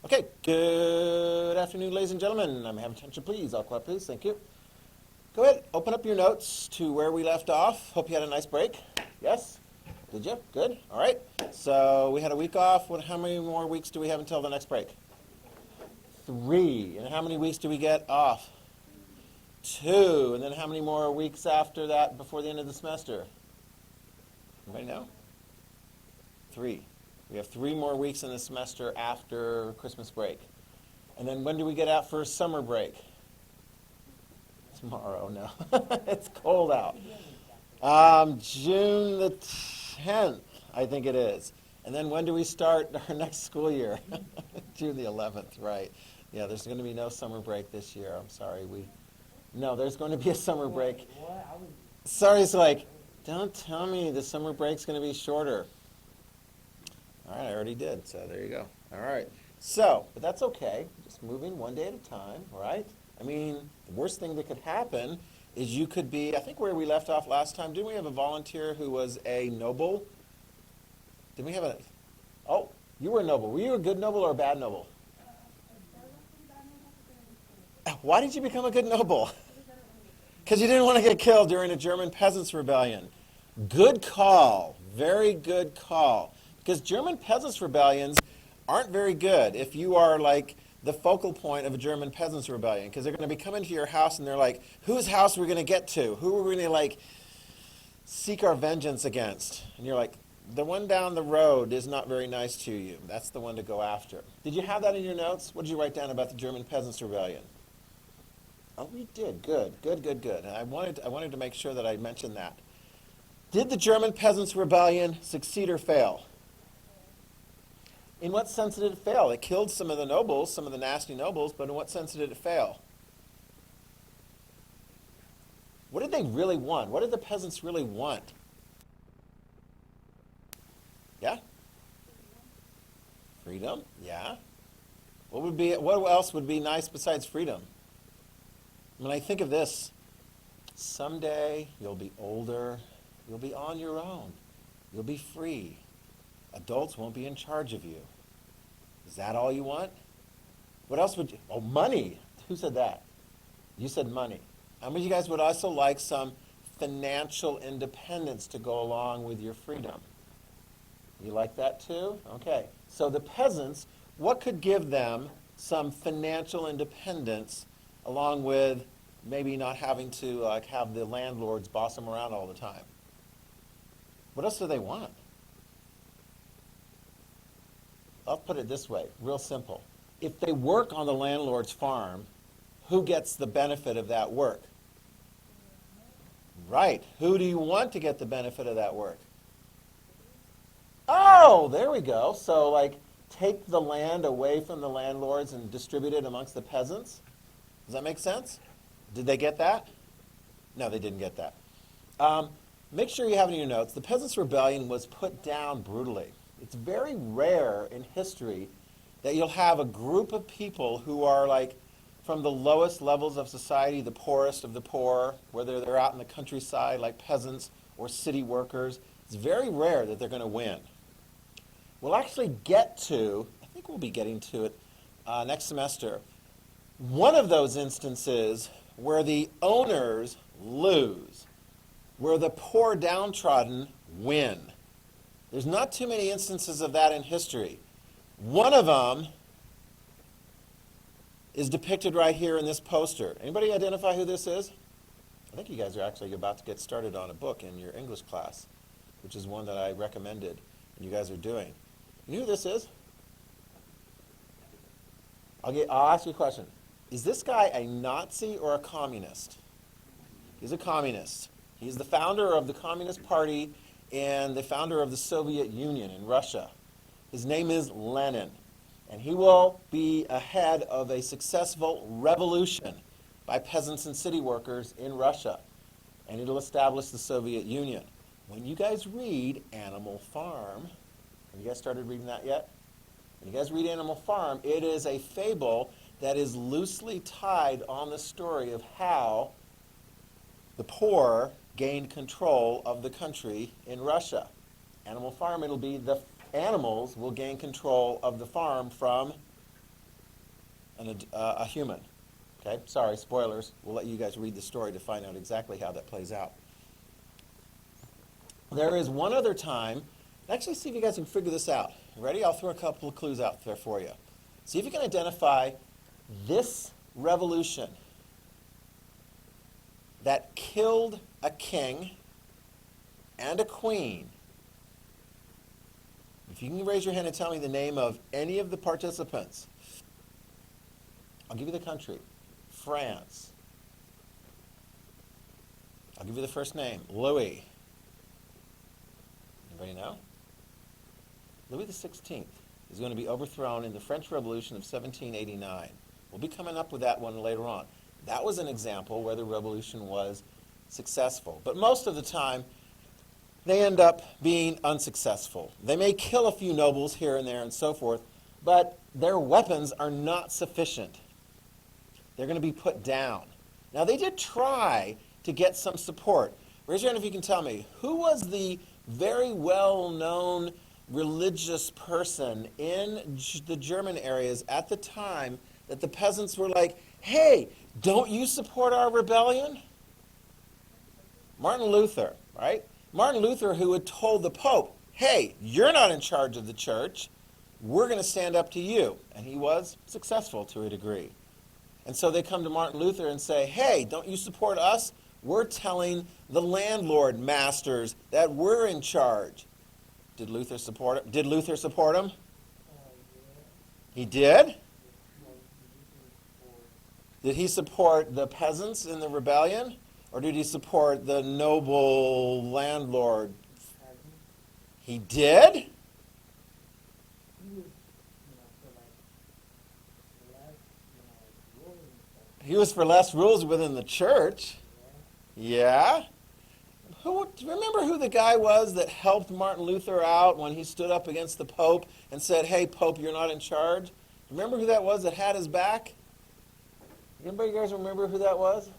Okay, good afternoon, ladies and gentlemen. I'm having attention, please. All quiet, please. Thank you. Go ahead, open up your notes to where we left off. Hope you had a nice break. Yes? Did you? Good. All right. So we had a week off. How many more weeks do we have until the next break? 3. And how many weeks do we get off? 2. And then how many more weeks after that before the end of the semester? Anybody know? 3. We have 3 more weeks in the semester after Christmas break. And then when do we get out for summer break? Tomorrow, no. It's cold out. June the 10th, I think it is. And then when do we start our next school year? June the 11th, right. Yeah, there's going to be no summer break this year. I'm sorry. No, there's going to be a summer break. Sorry, it's like, don't tell me the summer break's going to be shorter. All right, I already did, so there you go. All right. So, but that's okay. Just moving one day at a time, right? I mean, the worst thing that could happen is you could be, I think where we left off last time, didn't we have a volunteer who was a noble? Didn't we have a, oh, you were a noble. Were you a good noble or a bad noble? Why did you become a good noble? Because you didn't want to get killed during a German peasants' rebellion. Good call. Very good call. Because German peasants' rebellions aren't very good if you are like the focal point of a German peasants' rebellion. Because they're going to be coming to your house and they're like, whose house are we going to get to? Who are we going to like seek our vengeance against? And you're like, the one down the road is not very nice to you. That's the one to go after. Did you have that in your notes? What did you write down about the German peasants' rebellion? Oh, we did. Good, good, good, good. And I wanted to make sure that I mentioned that. Did the German peasants' rebellion succeed or fail? In what sense did it fail? It killed some of the nobles, some of the nasty nobles, but in what sense did it fail? What did they really want? What did the peasants really want? Yeah? Freedom? Yeah. What else would be nice besides freedom? When I think of this, someday you'll be older, you'll be on your own, you'll be free. Adults won't be in charge of you. Is that all you want? What else would you? Oh, money. Who said that? You said money. How many of you guys would also like some financial independence to go along with your freedom? You like that too? Okay. So the peasants, what could give them some financial independence along with maybe not having to have the landlords boss them around all the time? What else do they want? I'll put it this way, real simple. If they work on the landlord's farm, who gets the benefit of that work? Right. Who do you want to get the benefit of that work? Oh, there we go. So, like, take the land away from the landlords and distribute it amongst the peasants? Does that make sense? Did they get that? No, they didn't get that. Make sure you have it in your notes. The Peasants' Rebellion was put down brutally. It's very rare in history that you'll have a group of people who are like from the lowest levels of society, the poorest of the poor, whether they're out in the countryside like peasants or city workers. It's very rare that they're going to win. We'll actually get to, I think we'll be getting to it next semester, one of those instances where the owners lose, where the poor downtrodden win. There's not too many instances of that in history. One of them is depicted right here in this poster. Anybody identify who this is? I think you guys are actually about to get started on a book in your English class, which is one that I recommended and you guys are doing. You know who this is? I'll ask you a question. Is this guy a Nazi or a communist? He's a communist. He's the founder of the Communist Party and the founder of the Soviet Union in Russia. His name is Lenin, and he will be ahead of a successful revolution by peasants and city workers in Russia, and it'll establish the Soviet Union. When you guys read Animal Farm, have you guys started reading that yet? When you guys read Animal Farm, it is a fable that is loosely tied on the story of how the poor gained control of the country in Russia. Animal Farm, it'll be the animals will gain control of the farm from a human. Okay, sorry, spoilers. We'll let you guys read the story to find out exactly how that plays out. There is one other time. Actually, see if you guys can figure this out. Ready? I'll throw a couple of clues out there for you. See if you can identify this revolution that killed a king and a queen. If you can raise your hand and tell me the name of any of the participants. I'll give you the country. France. I'll give you the first name. Louis. Anybody know? Louis XVI is going to be overthrown in the French Revolution of 1789. We'll be coming up with that one later on. That was an example where the revolution was successful. But most of the time, they end up being unsuccessful. They may kill a few nobles here and there and so forth, but their weapons are not sufficient. They're going to be put down. Now, they did try to get some support. Raise your hand if you can tell me, who was the very well-known religious person in the German areas at the time that the peasants were like, hey, don't you support our rebellion? Martin Luther, right? Martin Luther, who had told the Pope, hey, you're not in charge of the church. We're going to stand up to you. And he was successful to a degree. And so they come to Martin Luther and say, hey, don't you support us? We're telling the landlord masters that we're in charge. Did Luther support him? Did Luther support him? He did? Did he support the peasants in the rebellion? Or did he support the noble landlord? He did? He was for less rules within the church. Yeah? Remember who the guy was that helped Martin Luther out when he stood up against the Pope and said, hey, Pope, you're not in charge? Remember who that was that had his back? Anybody guys remember who that was?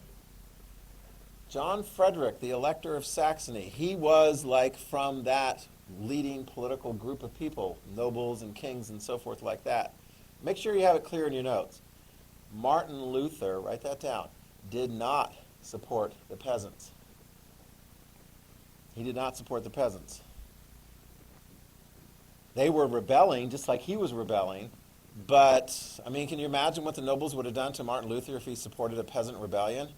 John Frederick, the Elector of Saxony. He was like from that leading political group of people, nobles and kings and so forth like that. Make sure you have it clear in your notes. Martin Luther, write that down, did not support the peasants. He did not support the peasants. They were rebelling just like he was rebelling, but, I mean, can you imagine what the nobles would have done to Martin Luther if he supported a peasant rebellion?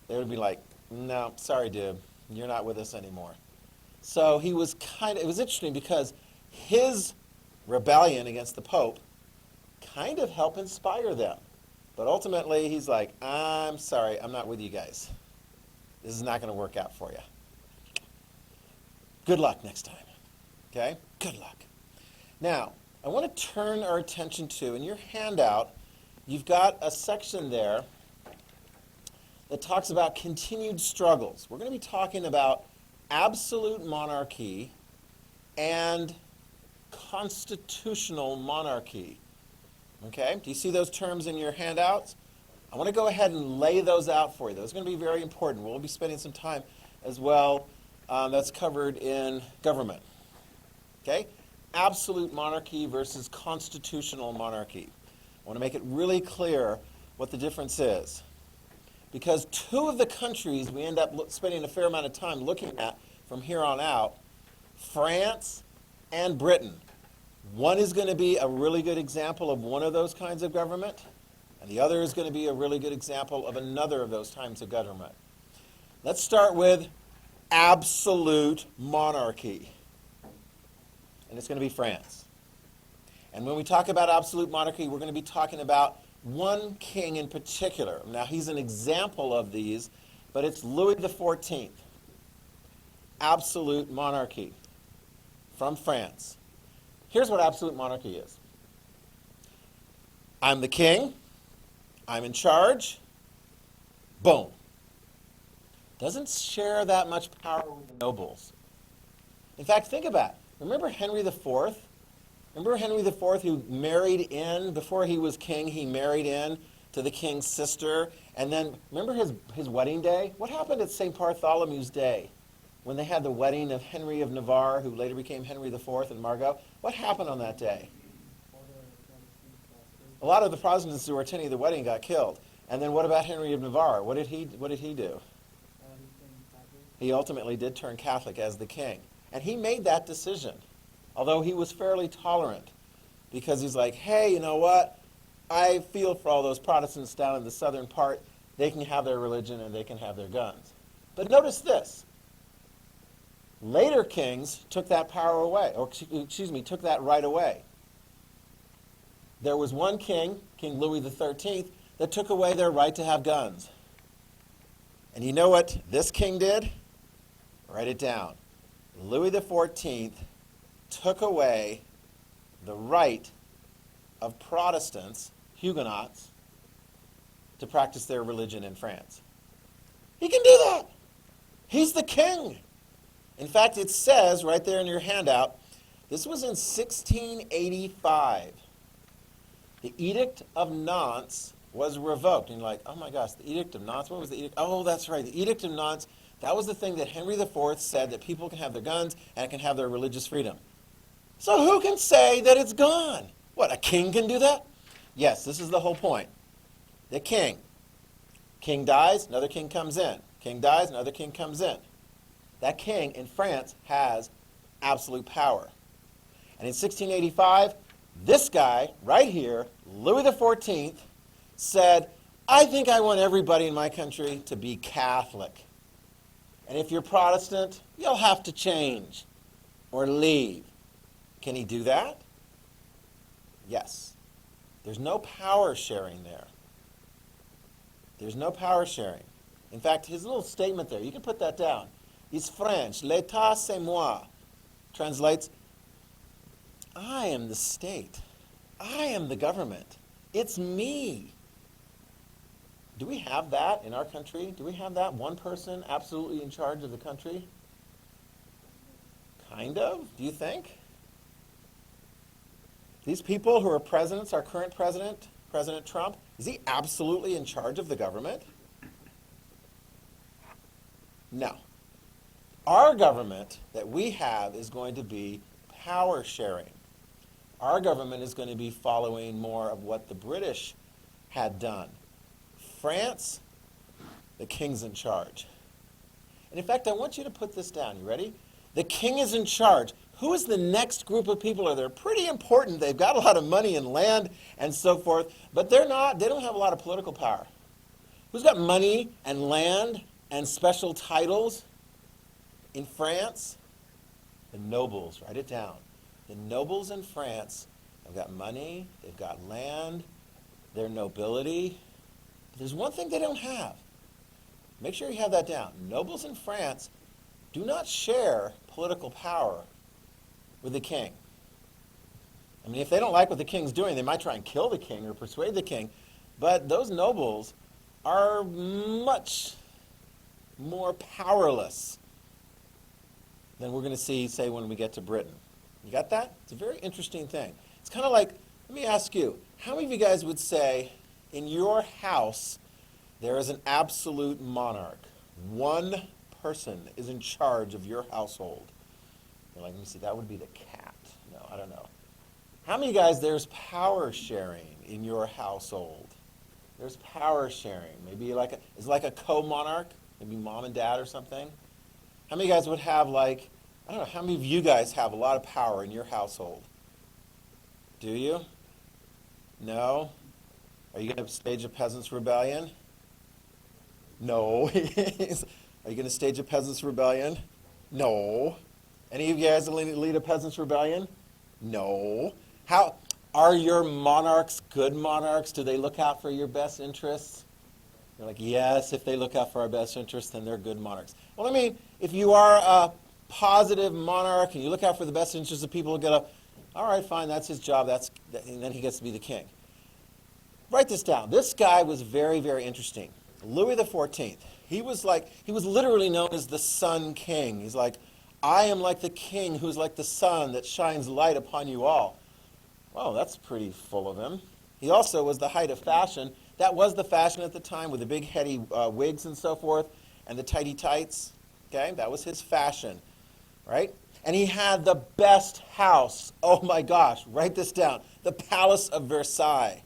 They would be like, no, sorry, dude, you're not with us anymore. So he was it was interesting because his rebellion against the Pope kind of helped inspire them. But ultimately, he's like, I'm sorry, I'm not with you guys. This is not going to work out for you. Good luck next time. Okay? Good luck. Now, I want to turn our attention to, in your handout, you've got a section there that talks about continued struggles. We're going to be talking about absolute monarchy and constitutional monarchy. Okay? Do you see those terms in your handouts? I want to go ahead and lay those out for you. Those are going to be very important. We'll be spending some time as well that's covered in government. Okay? Absolute monarchy versus constitutional monarchy. I want to make it really clear what the difference is. Because two of the countries we end up spending a fair amount of time looking at from here on out, France and Britain. One is going to be a really good example of one of those kinds of government, and the other is going to be a really good example of another of those kinds of government. Let's start with absolute monarchy, and it's going to be France. And when we talk about absolute monarchy, we're going to be talking about one king in particular. Now, he's an example of these, but it's Louis XIV, absolute monarchy from France. Here's what absolute monarchy is. I'm the king. I'm in charge. Boom. Doesn't share that much power with the nobles. In fact, think about it. Remember Henry IV? Remember Henry IV who married in, before he was king, he married in to the king's sister. And then, remember his wedding day? What happened at St. Bartholomew's Day? When they had the wedding of Henry of Navarre, who later became Henry IV and Margot, what happened on that day? A lot of the Protestants who were attending the wedding got killed. And then what about Henry of Navarre? What did he do? He ultimately did turn Catholic as the king. And he made that decision, although he was fairly tolerant, because he's like, hey, you know what? I feel for all those Protestants down in the southern part. They can have their religion and they can have their guns. But notice this. Later kings took that power away, or excuse me, took that right away. There was one king, King Louis XIII, that took away their right to have guns. And you know what this king did? Write it down. Louis XIV took away the right of Protestants, Huguenots, to practice their religion in France. He can do that. He's the king. In fact, it says right there in your handout, this was in 1685. The Edict of Nantes was revoked. And you're like, oh my gosh, the Edict of Nantes? What was the Edict? Oh, that's right, the Edict of Nantes. That was the thing that Henry IV said, that people can have their guns and can have their religious freedom. So who can say that it's gone? What, a king can do that? Yes, this is the whole point. The king. King dies, another king comes in. King dies, another king comes in. That king in France has absolute power. And in 1685, this guy right here, Louis XIV, said, I think I want everybody in my country to be Catholic. And if you're Protestant, you'll have to change or leave. Can he do that? Yes. There's no power sharing there. There's no power sharing. In fact, his little statement there, you can put that down. He's French. L'État, c'est moi. Translates, I am the state. I am the government. It's me. Do we have that in our country? Do we have that one person absolutely in charge of the country? Kind of, do you think? These people who are presidents, our current president, President Trump, is he absolutely in charge of the government? No. Our government that we have is going to be power sharing. Our government is going to be following more of what the British had done. France, the king's in charge. And in fact, I want you to put this down. You ready? The king is in charge. Who is the next group of people? They're pretty important. They've got a lot of money and land and so forth, but they don't have a lot of political power. Who's got money and land and special titles in France? The nobles. Write it down. The nobles in France have got money, they've got land, they're nobility. But there's one thing they don't have. Make sure you have that down. Nobles in France do not share political power with the king. I mean, if they don't like what the king's doing, they might try and kill the king or persuade the king. But those nobles are much more powerless than we're going to see, say, when we get to Britain. You got that? It's a very interesting thing. It's kind of like, let me ask you, how many of you guys would say in your house there is an absolute monarch? One person is in charge of your household. You're like, let me see, that would be the cat. No, I don't know. How many guys, there's power sharing in your household? There's power sharing. Maybe it's like a co-monarch, maybe mom and dad or something. How many guys would have I don't know, how many of you guys have a lot of power in your household? Do you? No? Are you going to stage a peasants' rebellion? No. Are you going to stage a peasants' rebellion? No. Any of you guys lead a peasants' rebellion? No. How are your monarchs good monarchs? Do they look out for your best interests? You're like, yes, if they look out for our best interests, then they're good monarchs. Well, I mean, if you are a positive monarch and you look out for the best interests of people, all right, fine, that's his job, and then he gets to be the king. Write this down. This guy was very, very interesting. Louis XIV. He was literally known as the Sun King. He's like, I am like the king who's like the sun that shines light upon you all. Well, that's pretty full of him. He also was the height of fashion. That was the fashion at the time with the big heady wigs and so forth and the tighty tights. Okay, that was his fashion, right? And he had the best house. Oh my gosh, write this down. The Palace of Versailles.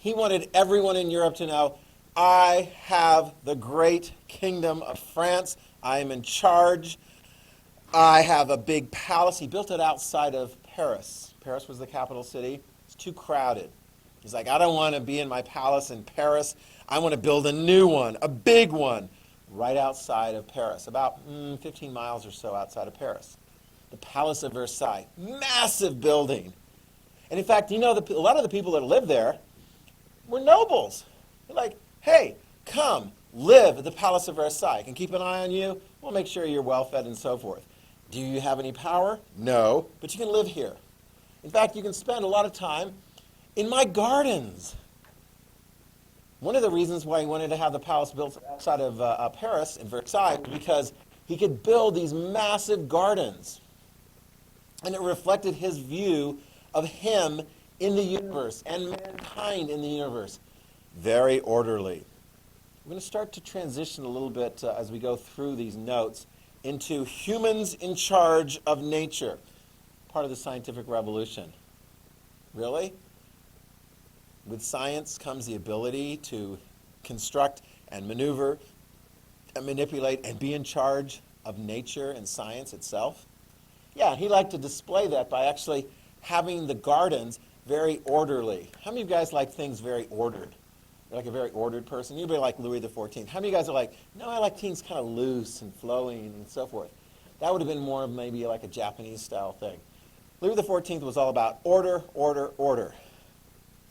He wanted everyone in Europe to know, I have the great kingdom of France. I am in charge. I have a big palace. He built it outside of Paris. Paris was the capital city. It's too crowded. He's like, I don't want to be in my palace in Paris. I want to build a new one, a big one, right outside of Paris, about 15 miles or so outside of Paris. The Palace of Versailles, massive building. And in fact, you know, a lot of the people that live there were nobles. They're like, hey, come, live at the Palace of Versailles. I can keep an eye on you. We'll make sure you're well fed and so forth. Do you have any power? No, but you can live here. In fact, you can spend a lot of time in my gardens. One of the reasons why he wanted to have the palace built outside of Paris, in Versailles, was because he could build these massive gardens. And it reflected his view of him in the universe and mankind in the universe. Very orderly. We're going to start to transition a little bit as we go through these notes into humans in charge of nature, part of the scientific revolution. Really? With science comes the ability to construct and maneuver and manipulate and be in charge of nature and science itself. Yeah, he liked to display that by actually having the gardens very orderly. How many of you guys like things very ordered? You're like a very ordered person? You'd be like Louis XIV. How many of you guys are like, no, I like things kind of loose and flowing and so forth? That would have been more of maybe like a Japanese style thing. Louis XIV was all about order, order, order.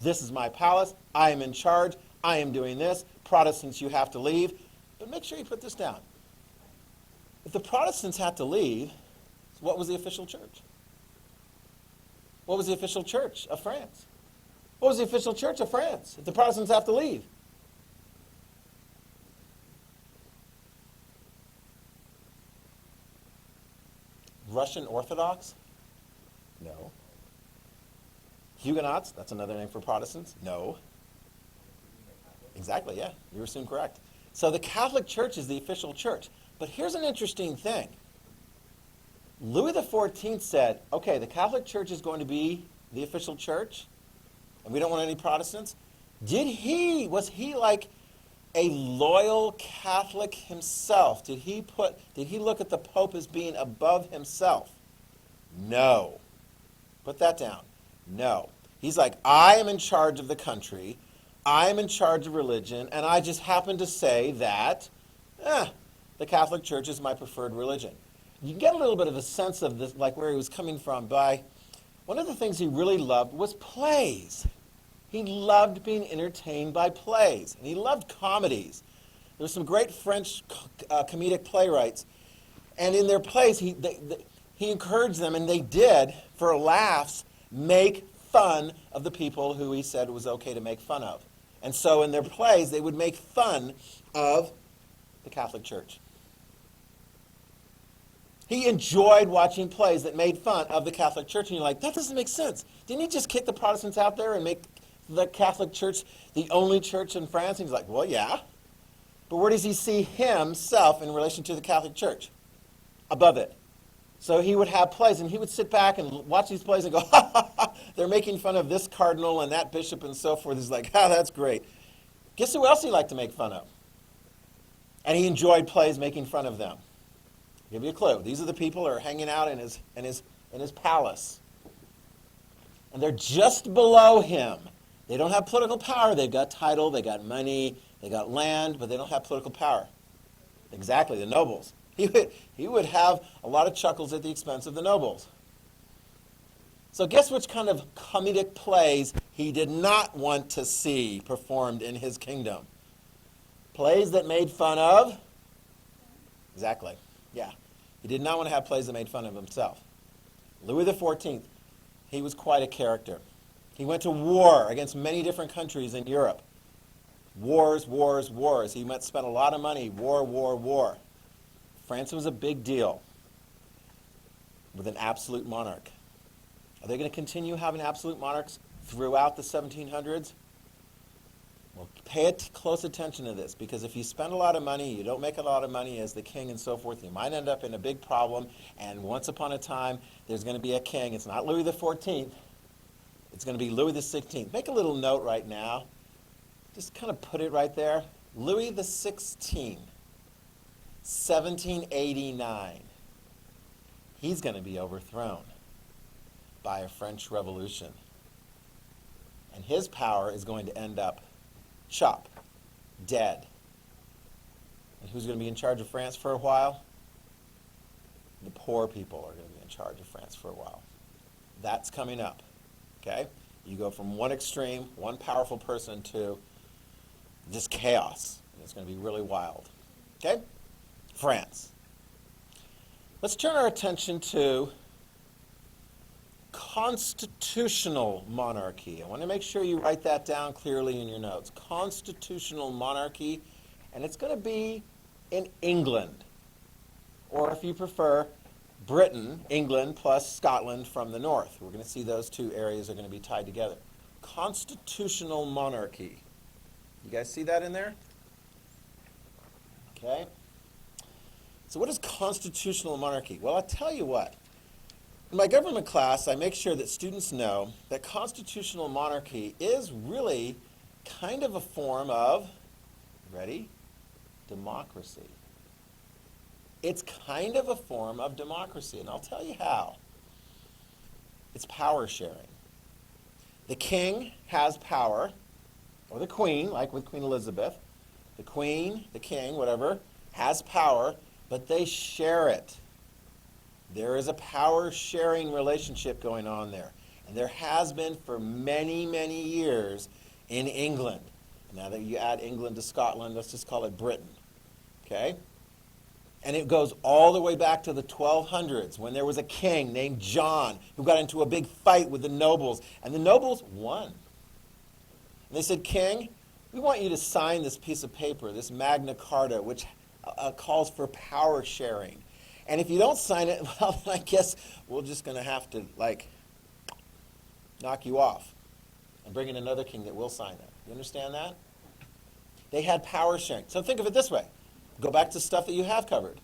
This is my palace. I am in charge. I am doing this. Protestants, you have to leave. But make sure you put this down. If the Protestants had to leave, what was the official church? What was the official church of France? What was the official church of France if the Protestants have to leave? Russian Orthodox? No. Huguenots? That's another name for Protestants? No. Exactly, yeah. You were soon correct. So the Catholic Church is the official church. But here's an interesting thing. Louis XIV said, okay, the Catholic Church is going to be the official church, and we don't want any Protestants. Was he like a loyal Catholic himself? Did he look at the Pope as being above himself? No. Put that down. No. He's like, I am in charge of the country, I am in charge of religion, and I just happen to say that the Catholic Church is my preferred religion. You get a little bit of a sense of this, like where he was coming from by, one of the things he really loved was plays. He loved being entertained by plays, and he loved comedies. There were some great French comedic playwrights, and in their plays, he encouraged them, and they did, for laughs, make fun of the people who he said it was okay to make fun of. And so in their plays, they would make fun of the Catholic Church. He enjoyed watching plays that made fun of the Catholic Church. And you're like, that doesn't make sense. Didn't he just kick the Protestants out there and make the Catholic Church the only church in France? And he's like, well, yeah. But where does he see himself in relation to the Catholic Church? Above it. So he would have plays, and he would sit back and watch these plays and go, ha, ha, ha, they're making fun of this cardinal and that bishop and so forth. He's like, that's great. Guess who else he liked to make fun of? And he enjoyed plays making fun of them. I'll give you a clue. These are the people who are hanging out in his palace. And they're just below him. They don't have political power. They've got title, they got money, they got land, but they don't have political power. Exactly, the nobles. He would have a lot of chuckles at the expense of the nobles. So guess which kind of comedic plays he did not want to see performed in his kingdom? Plays that made fun of? Exactly. Yeah. He did not want to have plays that made fun of himself. Louis XIV, he was quite a character. He went to war against many different countries in Europe. Wars, wars, wars. He spent a lot of money. War, war, war. France was a big deal with an absolute monarch. Are they going to continue having absolute monarchs throughout the 1700s? Well, pay close attention to this, because if you spend a lot of money, you don't make a lot of money as the king and so forth, you might end up in a big problem, and once upon a time, there's going to be a king. It's not Louis XIV. It's going to be Louis XVI. Make a little note right now. just kind of put it right there. Louis the 16th, 1789. He's going to be overthrown by a French Revolution. And his power is going to end up dead. And who's going to be in charge of France for a while? The poor people are going to be in charge of France for a while. That's coming up. Okay? You go from one extreme, one powerful person, to just chaos. And it's going to be really wild. Okay? France. Let's turn our attention to constitutional monarchy. I want to make sure you write that down clearly in your notes. Constitutional monarchy, and it's going to be in England. Or if you prefer, Britain, England plus Scotland from the north. We're going to see those two areas are going to be tied together. Constitutional monarchy. You guys see that in there? Okay. So what is constitutional monarchy? Well, I'll tell you what. In my government class, I make sure that students know that constitutional monarchy is really kind of a form of, ready? Democracy. It's kind of a form of democracy, and I'll tell you how. It's power sharing. The king has power, or the queen, like with Queen Elizabeth. The queen, the king, whatever, has power, but they share it. There is a power-sharing relationship going on there. And there has been for many, many years in England. Now that you add England to Scotland, let's just call it Britain. Okay? And it goes all the way back to the 1200s when there was a king named John who got into a big fight with the nobles. And the nobles won. And they said, King, we want you to sign this piece of paper, this Magna Carta, which calls for power sharing. And if you don't sign it, well, I guess we're just going to have to, knock you off and bring in another king that will sign it. You understand that? They had power sharing. So think of it this way. Go back to stuff that you have covered.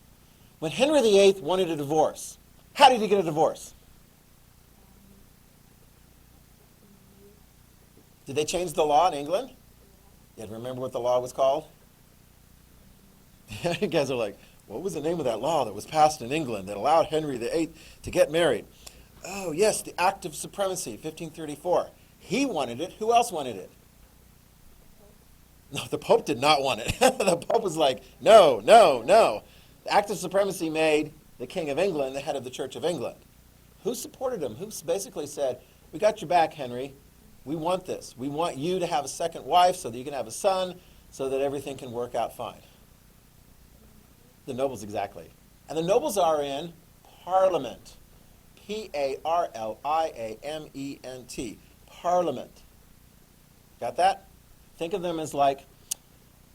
When Henry VIII wanted a divorce, how did he get a divorce? Did they change the law in England? Yeah, remember what the law was called? You guys are like, what was the name of that law that was passed in England that allowed Henry VIII to get married? Oh, yes, the Act of Supremacy, 1534. He wanted it. Who else wanted it? No, the Pope did not want it. The Pope was like, no, no, no. The Act of Supremacy made the King of England the head of the Church of England. Who supported him? Who basically said, we got your back, Henry. We want this. We want you to have a second wife so that you can have a son so that everything can work out fine. The nobles, exactly. And the nobles are in Parliament. Parliament. Parliament. Got that? Think of them as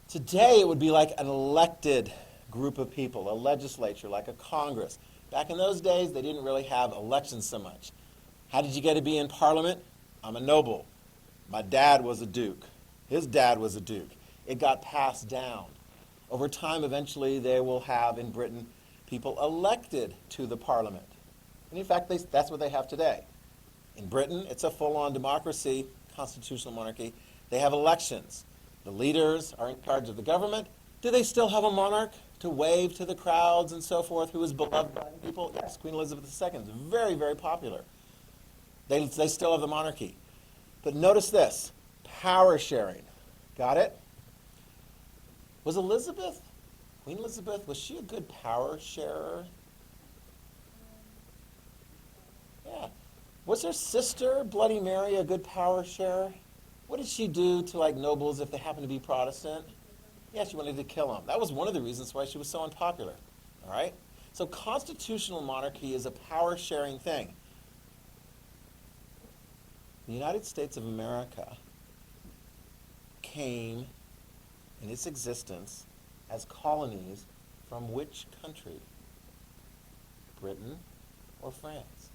today it would be like an elected group of people, a legislature, like a Congress. Back in those days, they didn't really have elections so much. How did you get to be in Parliament? I'm a noble. My dad was a duke. His dad was a duke. It got passed down. Over time, eventually, they will have, in Britain, people elected to the Parliament. And in fact, that's what they have today. In Britain, it's a full-on democracy, constitutional monarchy. They have elections. The leaders are in charge of the government. Do they still have a monarch to wave to the crowds and so forth who is beloved by the people? Yes, Queen Elizabeth II is very, very popular. They still have the monarchy. But notice this, power sharing. Got it? Was Queen Elizabeth, was she a good power sharer? Yeah. Was her sister, Bloody Mary, a good power sharer? What did she do to nobles if they happened to be Protestant? Yeah, she wanted to kill them. That was one of the reasons why she was so unpopular. All right? So constitutional monarchy is a power sharing thing. The United States of America came in its existence as colonies from which country? Britain or France?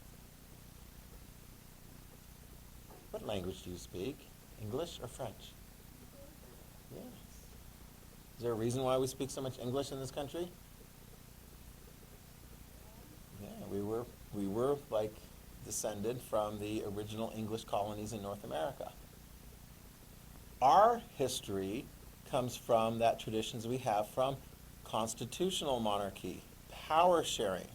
What language do you speak? English or French? Yes. Is there a reason why we speak so much English in this country? Yeah, we were descended from the original English colonies in North America. Our history comes from that traditions we have from constitutional monarchy, power sharing,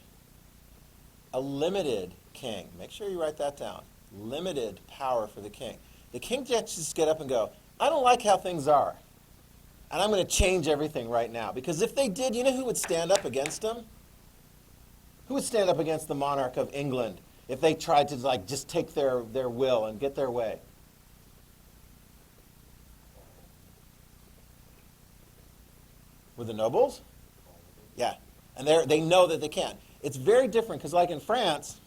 a limited king. Make sure you write that down. Limited power for the king. The king can't just get up and go, I don't like how things are, and I'm going to change everything right now. Because if they did, you know who would stand up against him? Who would stand up against the monarch of England if they tried to just take their will and get their way? With the nobles? Yeah. And they know that they can't. It's very different because like in France,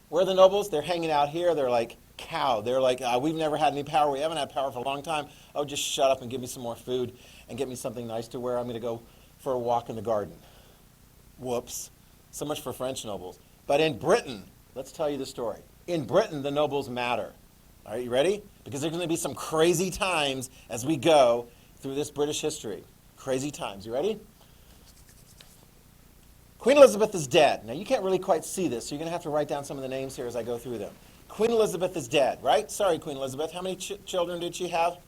where are the nobles? They're hanging out here. They're like cowed. They're like, we've never had any power. We haven't had power for a long time. Oh, just shut up and give me some more food and get me something nice to wear. I'm going to go for a walk in the garden. Whoops. So much for French nobles. But in Britain, let's tell you the story. In Britain, the nobles matter. All right, you ready? Because there's going to be some crazy times as we go through this British history. Crazy times. You ready? Queen Elizabeth is dead. Now, you can't really quite see this, so you're going to have to write down some of the names here as I go through them. Queen Elizabeth is dead, right? Sorry, Queen Elizabeth. How many children did she have?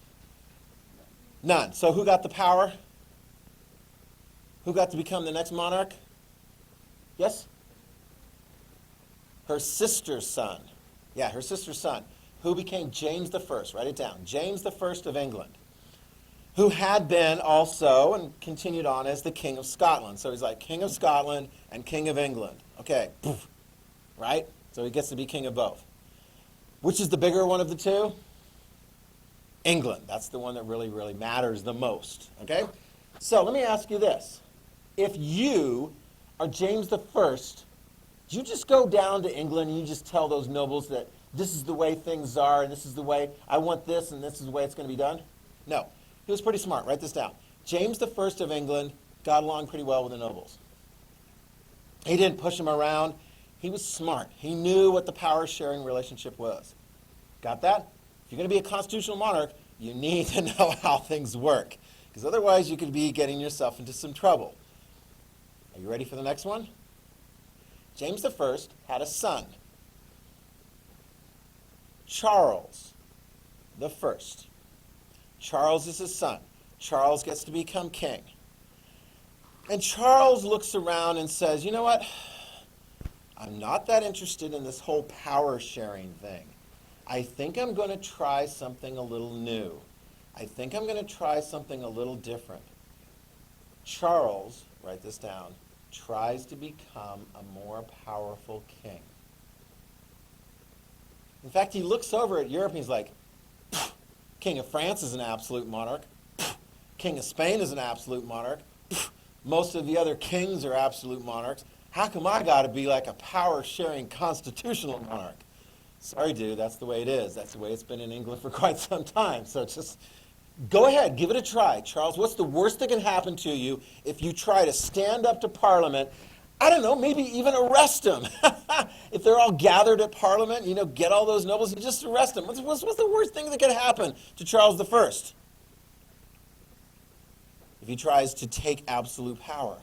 None. So who got the power? Who got to become the next monarch? Yes? Her sister's son. Yeah, her sister's son. Who became James I. Write it down. James I of England. Who had been also and continued on as the King of Scotland. So he's like King of Scotland and King of England. Okay, right? So he gets to be king of both. Which is the bigger one of the two? England. That's the one that really, really matters the most. Okay? So let me ask you this. If you are James I, do you just go down to England and you just tell those nobles that this is the way things are and this is the way I want this and this is the way it's going to be done? No. He was pretty smart. Write this down. James I of England got along pretty well with the nobles. He didn't push them around. He was smart. He knew what the power-sharing relationship was. Got that? If you're going to be a constitutional monarch, you need to know how things work. Because otherwise you could be getting yourself into some trouble. Are you ready for the next one? James I had a son. Charles I. Charles is his son. Charles gets to become king. And Charles looks around and says, you know what? I'm not that interested in this whole power sharing thing. I think I'm going to try something a little new. I think I'm going to try something a little different. Charles, write this down, tries to become a more powerful king. In fact, he looks over at Europe and he's like, King of France is an absolute monarch. King of Spain is an absolute monarch. Most of the other kings are absolute monarchs. How come I got to be like a power-sharing constitutional monarch? Sorry, dude, that's the way it is. That's the way it's been in England for quite some time. So just go ahead, give it a try. Charles, what's the worst that can happen to you if you try to stand up to Parliament? I don't know, maybe even arrest them. If they're all gathered at Parliament, get all those nobles and just arrest them. What's the worst thing that could happen to Charles I? If he tries to take absolute power.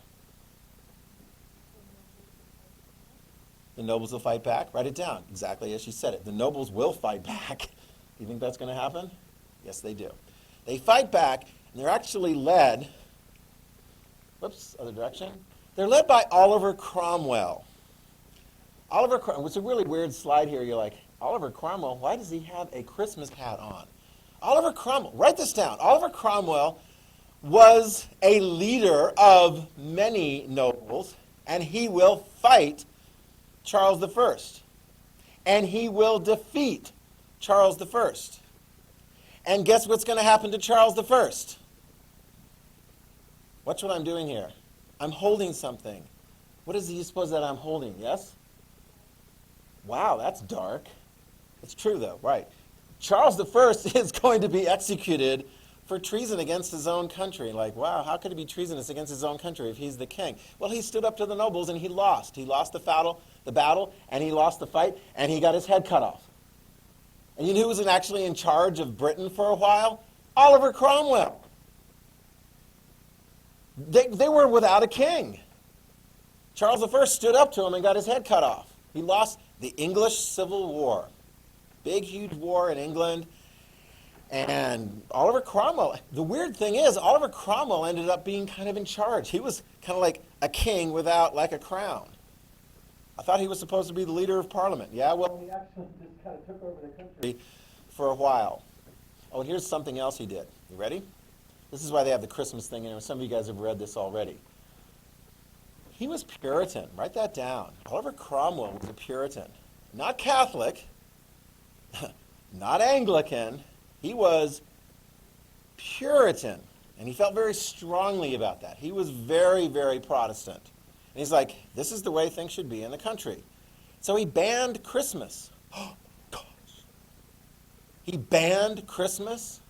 The nobles will fight back. Write it down, exactly as she said it. The nobles will fight back. Do you think that's going to happen? Yes, they do. They fight back, and they're actually led, other direction. They're led by Oliver Cromwell. Oliver Cromwell, it's a really weird slide here. You're like, Oliver Cromwell, why does he have a Christmas hat on? Oliver Cromwell, write this down. Oliver Cromwell was a leader of many nobles, and he will fight Charles I. And he will defeat Charles I. And guess what's going to happen to Charles I? Watch what I'm doing here. I'm holding something. What is it you suppose that I'm holding? Yes? Wow, that's dark. It's true, though, right. Charles I is going to be executed for treason against his own country. Like, wow, how could he be treasonous against his own country if he's the king? Well, he stood up to the nobles and he lost. He lost the battle, and he lost the fight, and he got his head cut off. And you know who was actually in charge of Britain for a while? Oliver Cromwell. They were without a king. Charles I stood up to him and got his head cut off. He lost the English Civil War. Big, huge war in England. And Oliver Cromwell, the weird thing is, Oliver Cromwell ended up being kind of in charge. He was kind of like a king without like a crown. I thought he was supposed to be the leader of Parliament. Yeah, well, he actually just kind of took over the country for a while. Oh, and here's something else he did. You ready? This is why they have the Christmas thing. And some of you guys have read this already. He was Puritan. Write that down. Oliver Cromwell was a Puritan. Not Catholic, not Anglican. He was Puritan. And he felt very strongly about that. He was very, very Protestant. And he's like, this is the way things should be in the country. So he banned Christmas. Oh, gosh. He banned Christmas?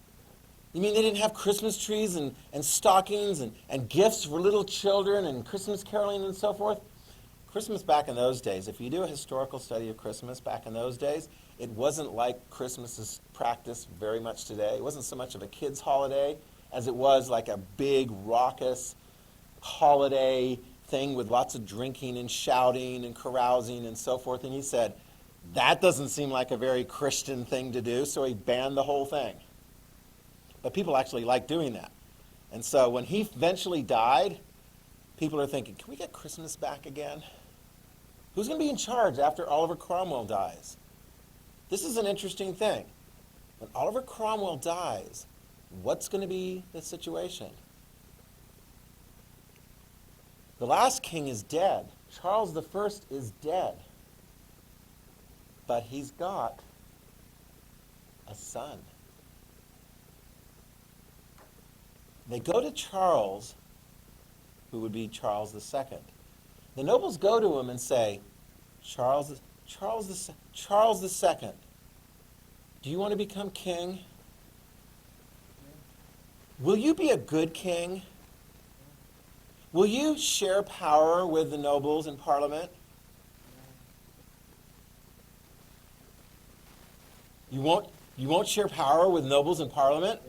You mean they didn't have Christmas trees and stockings and gifts for little children and Christmas caroling and so forth? Christmas back in those days, if you do a historical study of Christmas back in those days, it wasn't like Christmas is practiced very much today. It wasn't so much of a kid's holiday as it was like a big, raucous holiday thing with lots of drinking and shouting and carousing and so forth. And he said, that doesn't seem like a very Christian thing to do, so he banned the whole thing. But people actually like doing that. And so when he eventually died, people are thinking, can we get Christmas back again? Who's going to be in charge after Oliver Cromwell dies? This is an interesting thing. When Oliver Cromwell dies, what's going to be the situation? The last king is dead. Charles I is dead. But he's got a son. They go to Charles, who would be Charles II. The nobles go to him and say, Charles II, do you want to become king? Will you be a good king? Will you share power with the nobles in Parliament? You won't share power with nobles in Parliament?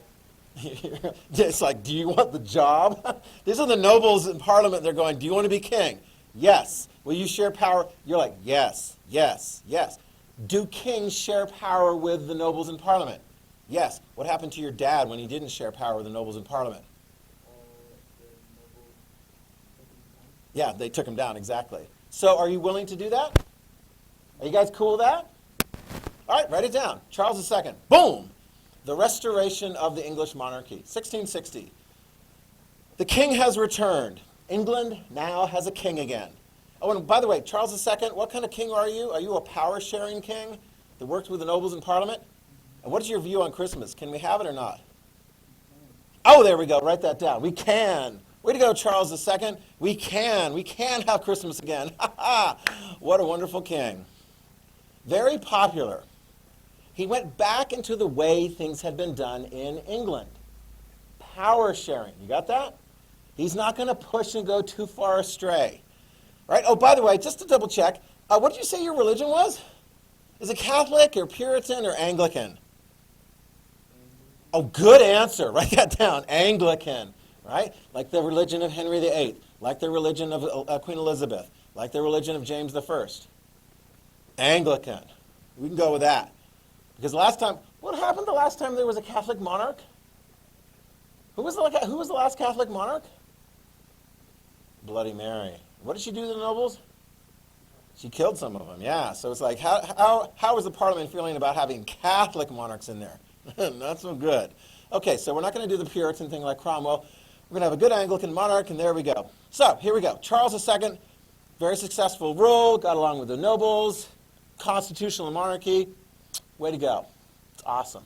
It's like, do you want the job? These are the nobles in Parliament. They're going, do you want to be king? Yes. Will you share power? You're like, yes, yes, yes. Do kings share power with the nobles in Parliament? Yes. What happened to your dad when he didn't share power with the nobles in Parliament? Yeah, they took him down, exactly. So are you willing to do that? Are you guys cool with that? All right, write it down. Charles II. Boom! The restoration of the English monarchy, 1660. The king has returned. England now has a king again. Oh, and by the way, Charles II, what kind of king are you? Are you a power-sharing king that works with the nobles in Parliament? And what is your view on Christmas? Can we have it or not? Oh, there we go. Write that down. We can. Way to go, Charles II. We can. We can have Christmas again. Ha ha! What a wonderful king. Very popular. He went back into the way things had been done in England. Power sharing. You got that? He's not going to push and go too far astray. Right? Oh, by the way, just to double check, what did you say your religion was? Is it Catholic or Puritan or Anglican? Oh, good answer. Write that down. Anglican. Right? Like the religion of Henry VIII. Like the religion of Queen Elizabeth. Like the religion of James I. Anglican. We can go with that. Because last time, what happened the last time there was a Catholic monarch? Who was the last Catholic monarch? Bloody Mary. What did she do to the nobles? She killed some of them, yeah. So it's like, how is the Parliament feeling about having Catholic monarchs in there? Not so good. Okay, so we're not going to do the Puritan thing like Cromwell. We're going to have a good Anglican monarch, and there we go. So, here we go. Charles II, very successful rule, got along with the nobles, constitutional monarchy. Way to go. It's awesome.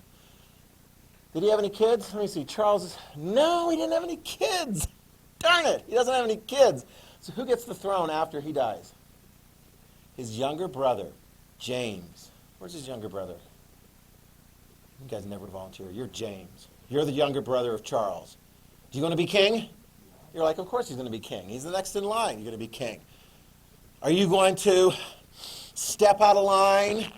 Did he have any kids? Let me see. No, he didn't have any kids. Darn it. He doesn't have any kids. So who gets the throne after he dies? His younger brother, James. Where's his younger brother? You guys never volunteer. You're James. You're the younger brother of Charles. Do you want to be king? You're like, of course he's going to be king. He's the next in line. You're going to be king. Are you going to step out of line?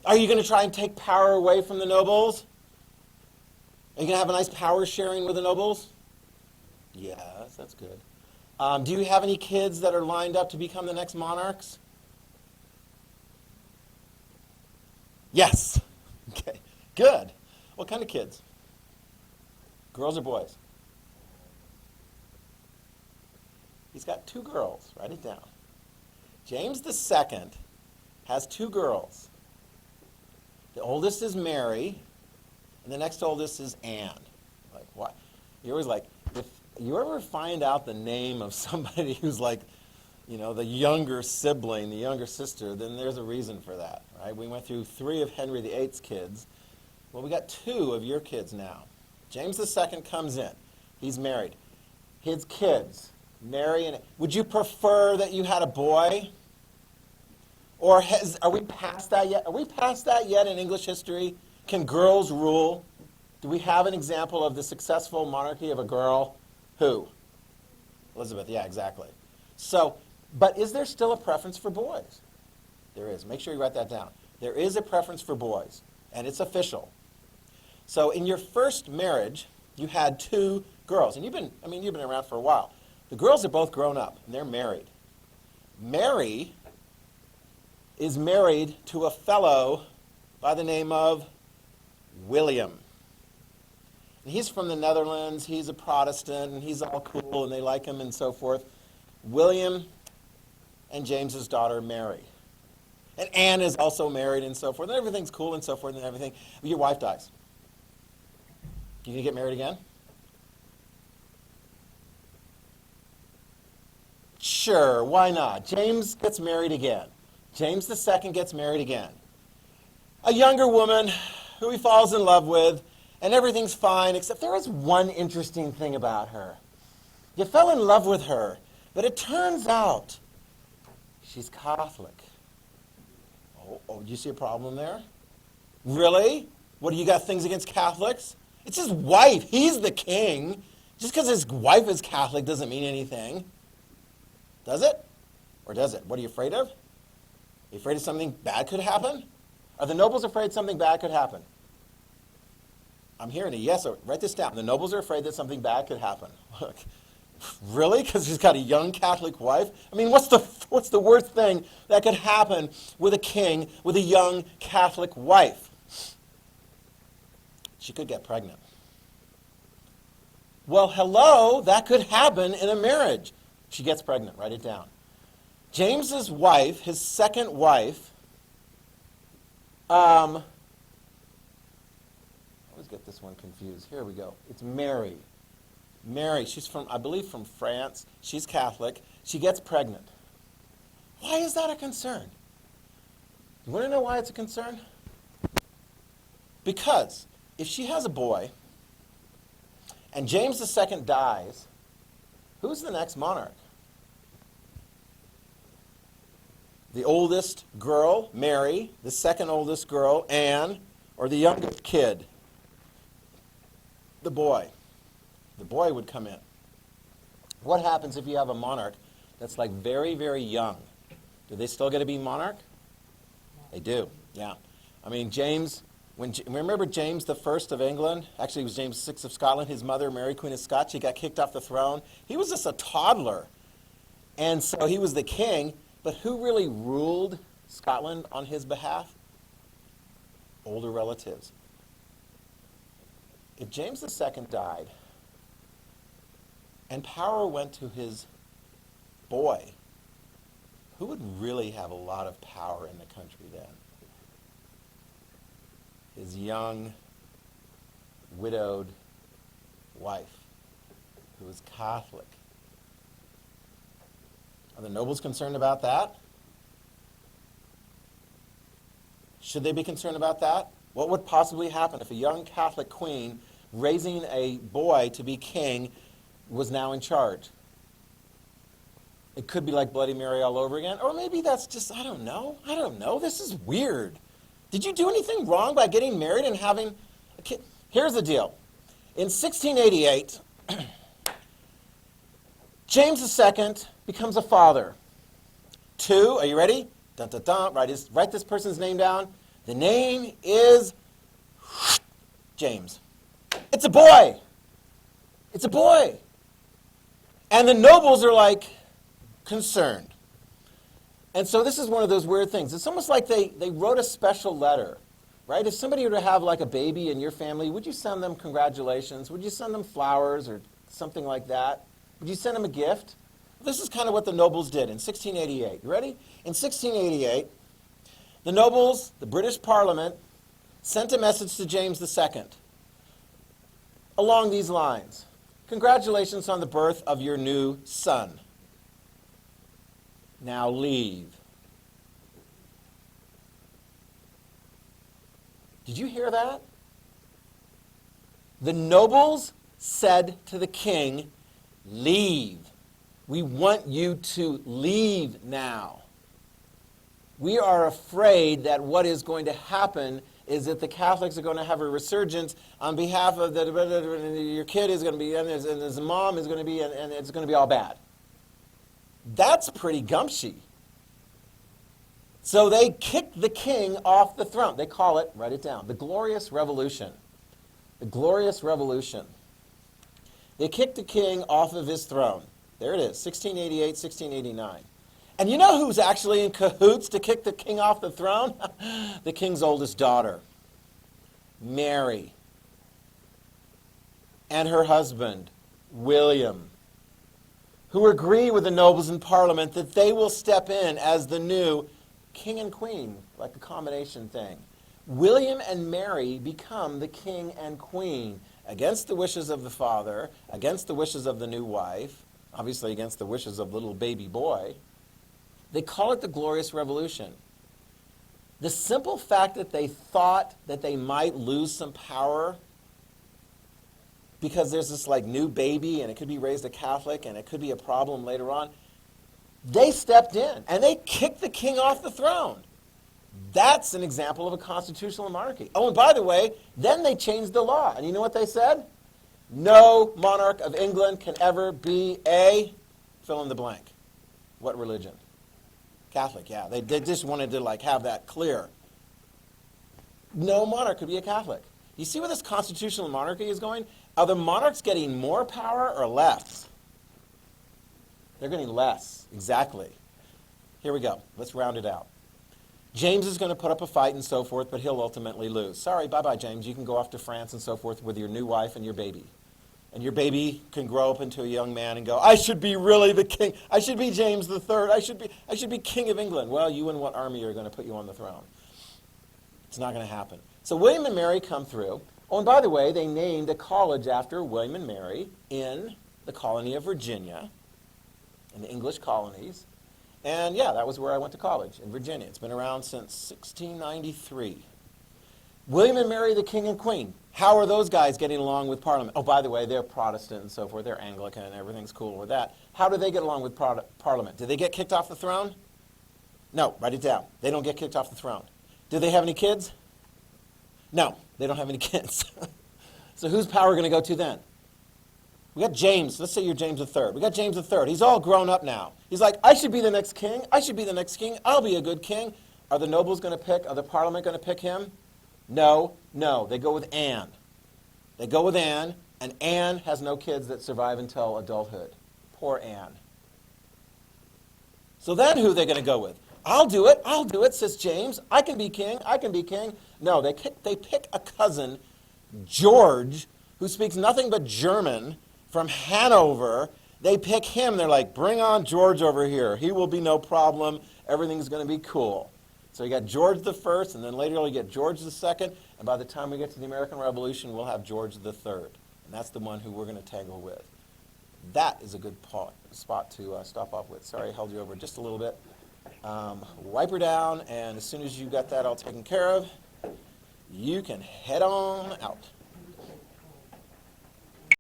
Are you going to try and take power away from the nobles? Are you going to have a nice power sharing with the nobles? Yes, that's good. Do you have any kids that are lined up to become the next monarchs? Yes. Okay. Good. What kind of kids? Girls or boys? He's got 2 girls. Write it down. James II has 2 girls. The oldest is Mary, and the next oldest is Anne. Like, what? You're always like, if you ever find out the name of somebody who's like, the younger sibling, the younger sister, then there's a reason for that, right? We went through 3 of Henry VIII's kids. Well, we got 2 of your kids now. James II comes in. He's married. His kids, Mary and... Would you prefer that you had a boy? Or are we past that yet? Are we past that yet in English history? Can girls rule? Do we have an example of the successful monarchy of a girl? Who? Elizabeth, yeah, exactly. So, but is there still a preference for boys? There is. Make sure you write that down. There is a preference for boys, and it's official. So in your first marriage, you had 2 girls, and you've been around for a while. The girls are both grown up, and they're married. Mary is married to a fellow by the name of William. And he's from the Netherlands, he's a Protestant, and he's all cool, and they like him and so forth. William and James's daughter Mary. And Anne is also married and so forth, and everything's cool and so forth and everything. But your wife dies. You gonna get married again? Sure, why not? James gets married again. James II gets married again. A younger woman who he falls in love with, and everything's fine, except there is one interesting thing about her. You fell in love with her, but it turns out she's Catholic. Oh, do you see a problem there? Really? What, do you got things against Catholics? It's his wife. He's the king. Just because his wife is Catholic doesn't mean anything. Does it? Or does it? What are you afraid of? Are you afraid of something bad could happen? Are the nobles afraid something bad could happen? I'm hearing a yes. Write this down. The nobles are afraid that something bad could happen. Look, really? Because she's got a young Catholic wife? I mean, what's the worst thing that could happen with a king with a young Catholic wife? She could get pregnant. Well, hello, that could happen in a marriage. She gets pregnant. Write it down. James's wife, his second wife, I always get this one confused. Here we go. It's Mary. Mary, she's from, I believe, from France. She's Catholic. She gets pregnant. Why is that a concern? You want to know why it's a concern? Because if she has a boy and James II dies, who's the next monarch? The oldest girl, Mary, the second oldest girl, Anne, or the youngest kid, the boy. The boy would come in. What happens if you have a monarch that's like very, very young? Do they still get to be monarch? They do, yeah. I mean, James, remember James the First of England? Actually, it was James VI of Scotland. His mother, Mary, Queen of Scots, she got kicked off the throne. He was just a toddler. And so he was the king. But who really ruled Scotland on his behalf? Older relatives. If James II died and power went to his boy, who would really have a lot of power in the country then? His young, widowed wife, who was Catholic. Are the nobles concerned about that? Should they be concerned about that? What would possibly happen if a young Catholic queen raising a boy to be king was now in charge? It could be like Bloody Mary all over again. Or maybe that's just, I don't know. This is weird. Did you do anything wrong by getting married and having a kid? Here's the deal. In 1688, James II becomes a father. 2, are you ready? Dun, dun, dun. Write this person's name down. The name is James. It's a boy. It's a boy. And the nobles are like concerned. And so this is one of those weird things. It's almost like they wrote a special letter right? If somebody were to have like a baby in your family, would you send them congratulations? Would you send them flowers or something like that? Would you send them a gift? This is kind of what the nobles did in 1688. You ready? In 1688, the nobles, the British Parliament, sent a message to James II along these lines. Congratulations on the birth of your new son. Now leave. Did you hear that? The nobles said to the king, leave. We want you to leave now. We are afraid that what is going to happen is that the Catholics are going to have a resurgence on behalf of your kid is going to be, and his mom is going to be, and it's going to be all bad. That's pretty gumshy. So they kicked the king off the throne. They call it, write it down, the Glorious Revolution. The Glorious Revolution. They kicked the king off of his throne. There it is, 1688, 1689. And you know who's actually in cahoots to kick the king off the throne? The king's oldest daughter, Mary, and her husband, William, who agree with the nobles in Parliament that they will step in as the new king and queen, like a combination thing. William and Mary become the king and queen against the wishes of the father, against the wishes of the new wife, obviously against the wishes of the little baby boy. They call it the Glorious Revolution. The simple fact that they thought that they might lose some power because there's this like new baby and it could be raised a Catholic and it could be a problem later on, they stepped in and they kicked the king off the throne. That's an example of a constitutional monarchy. Oh, and by the way, then they changed the law. And you know what they said? No monarch of England can ever be a fill in the blank. What religion? Catholic, yeah. They just wanted to like have that clear. No monarch could be a Catholic. You see where this constitutional monarchy is going? Are the monarchs getting more power or less? They're getting less, exactly. Here we go. Let's round it out. James is going to put up a fight and so forth, but he'll ultimately lose. Sorry, bye-bye, James. You can go off to France and so forth with your new wife and your baby. And your baby can grow up into a young man and go, I should be really the king. I should be James III. I should be king of England. Well, you and what army are going to put you on the throne? It's not going to happen. So William and Mary come through. Oh, and by the way, they named a college after William and Mary in the colony of Virginia, in the English colonies. And yeah, that was where I went to college, in Virginia. It's been around since 1693. William and Mary, the king and queen. How are those guys getting along with Parliament? Oh, by the way, they're Protestant and so forth. They're Anglican and everything's cool with that. How do they get along with Parliament? Do they get kicked off the throne? No, write it down. They don't get kicked off the throne. Do they have any kids? No, they don't have any kids. So whose power going to go to then? We got James. Let's say you're James III. We got James III. He's all grown up now. He's like, I should be the next king. I should be the next king. I'll be a good king. Are the nobles going to pick? Are the Parliament going to pick him? No, no. They go with Anne. They go with Anne, and Anne has no kids that survive until adulthood. Poor Anne. So then who are they going to go with? I'll do it, says James. I can be king, I can be king. No, they pick a cousin, George, who speaks nothing but German, from Hanover. They pick him. They're like, bring on George over here. He will be no problem. Everything's going to be cool. So you got George the First, and then later you get George the Second, and by the time we get to the American Revolution, we'll have George the Third. And that's the one who we're going to tangle with. That is a good spot to stop off with. Sorry I held you over just a little bit. Wipe her down, and as soon as you got that all taken care of, you can head on out.